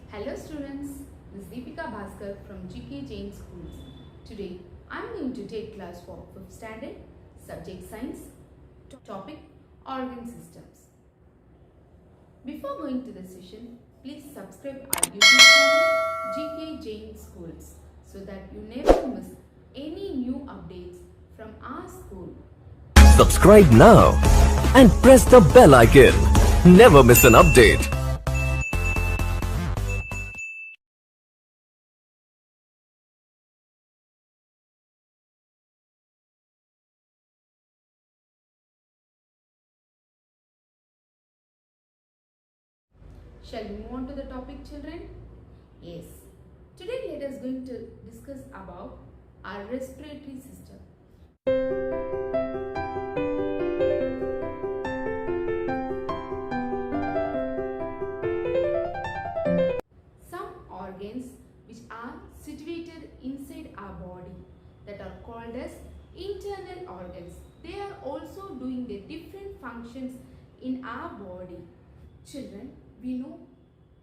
Hello students, Mrs.Deepika Baskar from G.K.Jain schools. Today I am going to take class for 5th standard, subject science, topic organ systems. Before going to the session, please subscribe our YouTube channel G.K.Jain schools so that you never miss any new updates from our school. Subscribe now and press the bell icon. Never miss an update. Shall we move on to the topic, children? Yes. Today let us going to discuss about our respiratory system. Some organs which are situated inside our body that are called as internal organs. They are also doing the different functions in our body. Children, we know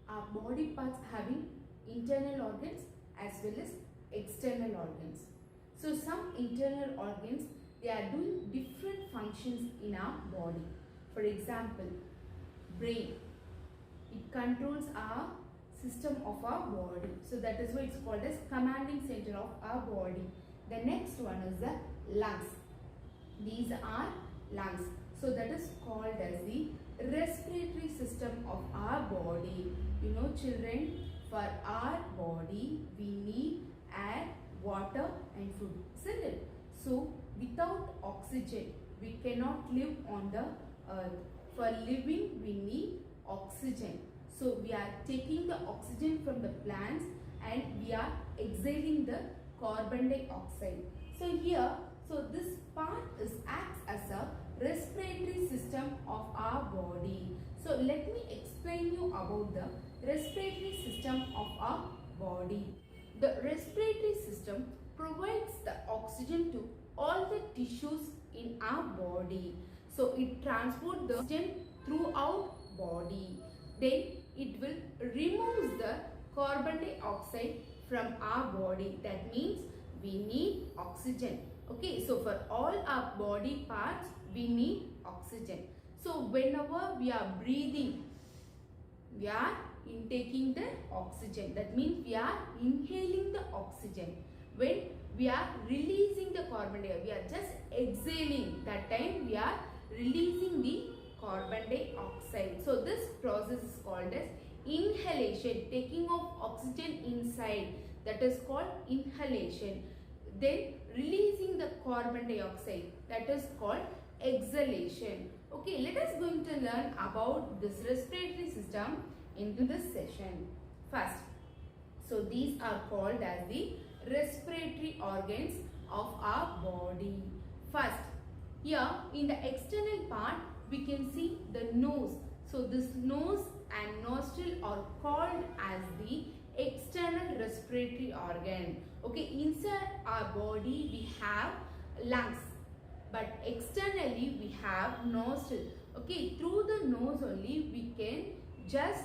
our body parts having internal organs as well as external organs. So some internal organs, they are doing different functions in our body. For example, brain. It controls our system of our body. So that is why it's called as commanding center of our body. The next one is the lungs. These are lungs. So that is called as the respiratory system of our body. You know, children, for our body we need air, water and food, isn't it? So without oxygen we cannot live on the earth. For living we need oxygen. So we are taking the oxygen from the plants and we are exhaling the carbon dioxide. So here, so this part acts as a respiratory system of our body. So let me explain you about the respiratory system of our body. The respiratory system provides the oxygen to all the tissues in our body. So it transports the oxygen throughout body. Then it will remove the carbon dioxide from our body. That means we need oxygen. Okay, so for all our body parts we need oxygen. So whenever we are breathing, we are intaking the oxygen. That means we are inhaling the oxygen. When we are releasing the carbon dioxide, we are just exhaling. That time we are releasing the carbon dioxide. So this process is called as inhalation, taking of oxygen inside. That is called inhalation. Then releasing the carbon dioxide, that is called exhalation. Okay, let us going to learn about this respiratory system into this session. First, so these are called as the respiratory organs of our body. First, here in the external part we can see the nose. So this nose and nostril are called as the external respiratory organ. Okay, inside our body we have lungs, but externally we have nostril. Okay, through the nose only we can just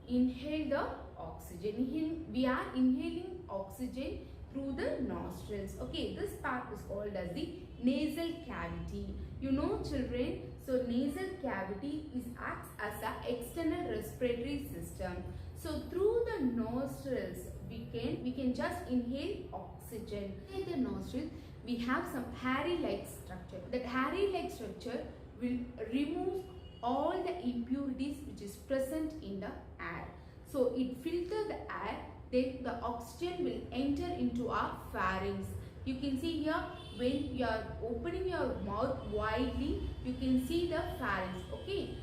inhale the oxygen. We are inhaling oxygen through the nostrils. Okay, this part is called as the nasal cavity. You know, children, so nasal cavity acts as an external respiratory system. So through the nostrils we can just inhale oxygen. In the nostrils we have some hairy-like structure. That hairy-like structure will remove all the impurities which is present in the air. So it filters the air, then the oxygen will enter into our pharynx. You can see here when you are opening your mouth widely, you can see the pharynx. Okay.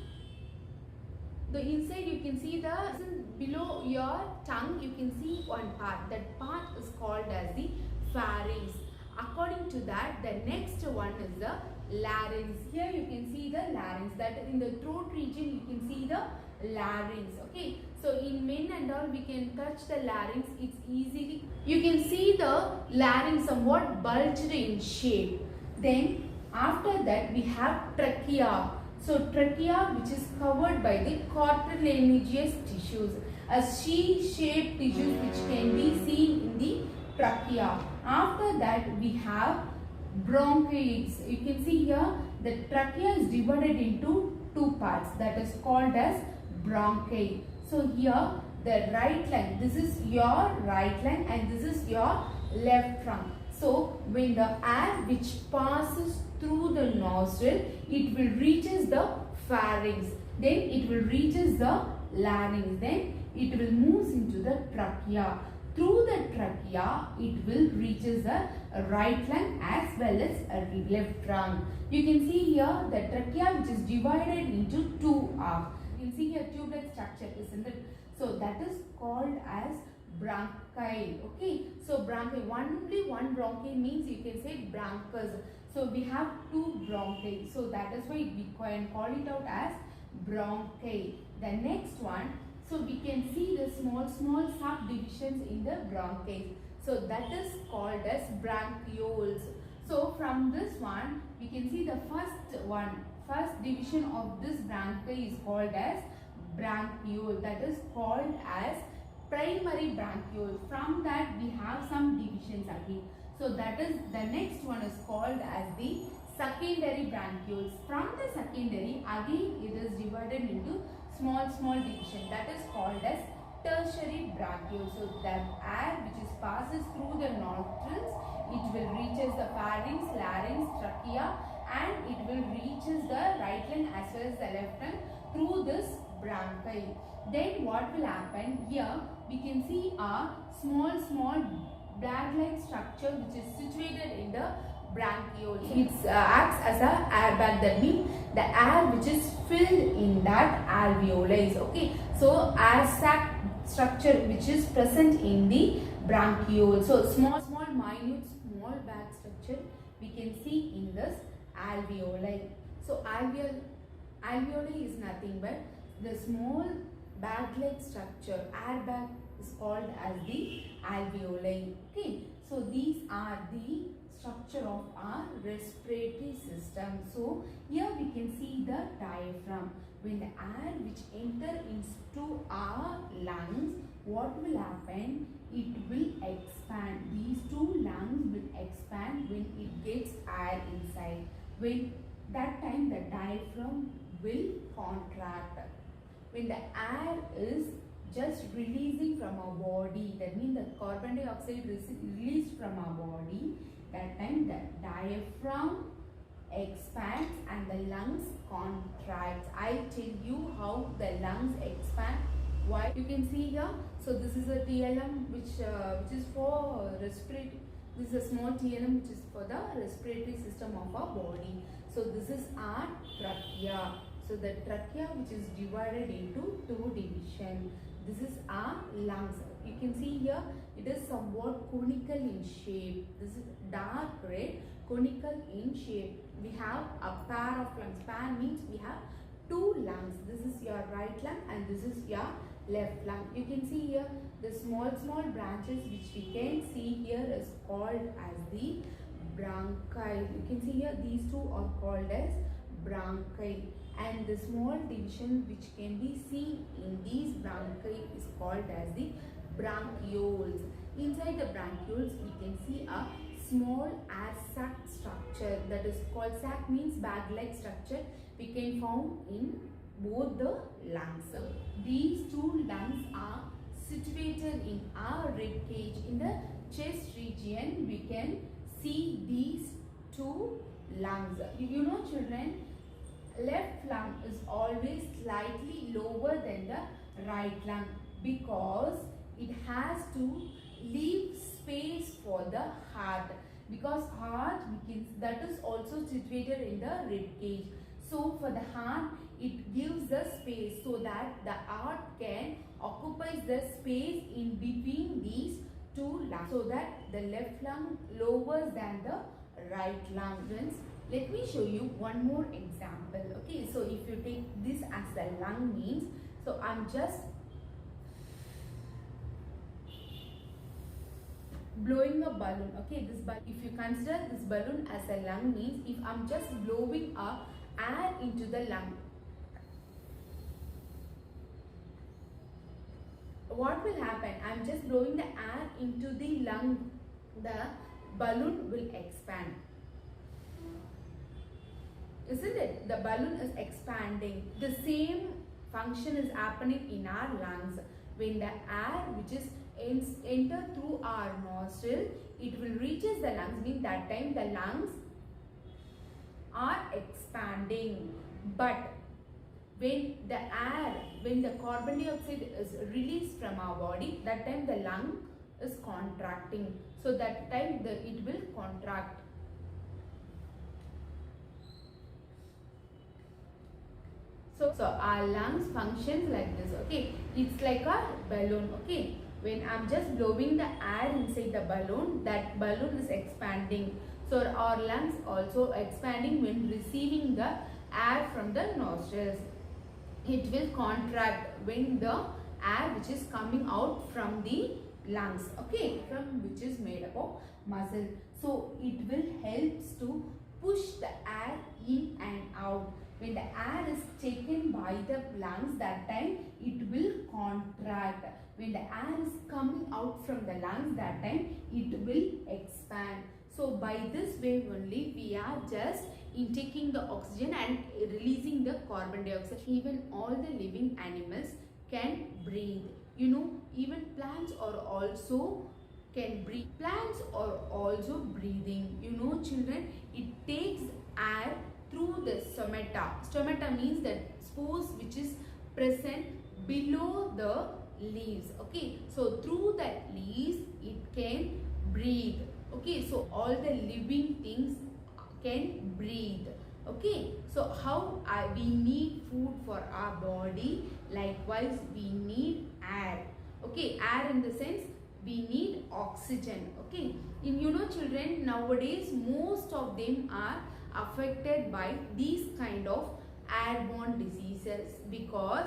The inside you can see below your tongue you can see one part. That part is called as the pharynx. According to that, the next one is the larynx. Here you can see the larynx. That in the throat region you can see the larynx. Okay. So in men and all we can touch the larynx. It's easily. You can see the larynx somewhat bulged in shape. Then after that we have trachea. So trachea, which is covered by the cartilaginous tissues, a C-shaped tissues which can be seen in the trachea. After that we have bronchites. You can see here the trachea is divided into two parts, that is called as bronchi. So here the right lung, this is your right lung and this is your left lung. So when the air which passes through the nostril, it will reaches the pharynx, then it will reaches the larynx, then it will moves into the trachea. Through the trachea, it will reaches the right lung as well as a left lung. You can see here the trachea which is divided into two halves. You can see here tube-like structure, isn't it? So that is called as bronchi. Okay, so bronchi, only one bronchi means you can say bronchus. So we have two bronchi, so that is why we can call it out as bronchi. The next one, so we can see the small subdivisions in the bronchi. So that is called as bronchioles. So from this one, we can see the first division of this bronchi is called as bronchiole. That is called as primary bronchiole. From that we have some divisions again. So that is the next one is called as the secondary bronchioles. From the secondary again it is divided into small division, that is called as tertiary bronchioles. So that air which is passes through the nostrils, it will reaches the pharynx, larynx, trachea, and it will reaches the right lung as well as the left lung through this bronchi. Then what will happen here, we can see a small bag-like structure which is situated in the bronchiole. It acts as a airbag, that means the air which is filled in that alveoli. Okay, so air sac structure which is present in the bronchiole. So small bag structure we can see in this alveoli. So alveoli is nothing but the small bag-like structure, airbag, is called as the alveoli. Okay, so these are the structure of our respiratory system. So here we can see the diaphragm. When the air which enter into our lungs, what will happen? It will expand. These two lungs will expand when it gets air inside. When that time the diaphragm will contract. When the air is just releasing from our body, that means the carbon dioxide released from our body, that time the diaphragm expands and the lungs contracts. I tell you how the lungs expand. Why? You can see here. So this is a TLM which is for respiratory. This is a small TLM which is for the respiratory system of our body. So this is our trachea. So the trachea which is divided into two divisions. This is our lungs. You can see here it is somewhat conical in shape. This is dark red, conical in shape. We have a pair of lungs. Pair means we have two lungs. This is your right lung and this is your left lung. You can see here the small branches which we can see here is called as the bronchi. You can see here these two are called as bronchi, and the small division which can be seen in these bronchi is called as the bronchioles. Inside the bronchioles we can see a small air sac structure, that is called, sac means bag-like structure, we can found in both the lungs. So these two lungs are situated in our rib cage. In the chest region we can see these two lungs. You know children, left lung is always slightly lower than the right lung because it has to leave space for the heart, because heart that is also situated in the rib cage. So for the heart it gives the space so that the heart can occupy the space in between these two lungs, so that the left lung lower than the right lung. Friends, let me show you one more example. Okay, so if you take this as the lung means, so I'm just blowing a balloon. Okay, this if you consider this balloon as a lung means, if I'm just blowing a air into the lung, what will happen? I am just blowing the air into the lung, the balloon will expand. Isn't it? The balloon is expanding. The same function is happening in our lungs. When the air which is enter through our nostril, it will reaches the lungs, mean that time the lungs are expanding. But when the carbon dioxide is released from our body, that time the lung is contracting. So that time it will contract. So our lungs functions like this, okay. It's like a balloon, okay. When I'm just blowing the air inside the balloon, that balloon is expanding. So our lungs also expanding when receiving the air from the nostrils. It will contract when the air which is coming out from the lungs, okay, from which is made up of muscle. So it will helps to push the air in and out. When the air is taken by the lungs, that time it will contract. When the air is coming out from the lungs, that time it will expand. So by this way only we are just intaking the oxygen and releasing the carbon dioxide. Even all the living animals can breathe. You know, even plants are also can breathe. Plants are also breathing. You know children, it takes air through the stomata. Stomata means that spores which is present below the leaves, okay. So through that leaves it can breathe, okay. So all the living things can breathe, okay. So how we need food for our body, likewise we need air, okay. Air in the sense we need oxygen, okay. You know children, nowadays most of them are affected by these kind of airborne diseases, because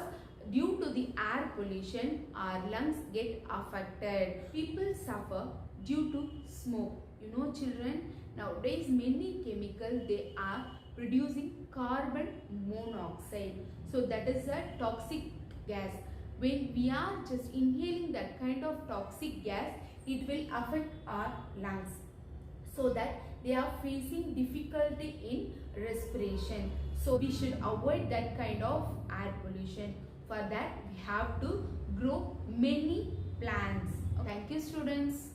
due to the air pollution our lungs get affected. People suffer due to smoke. You know children, nowadays many chemicals they are producing carbon monoxide. So that is a toxic gas. When we are just inhaling that kind of toxic gas, it will affect our lungs, so that they are facing difficulty in respiration. So we should avoid that kind of air pollution. For that we have to grow many plants. Thank you students.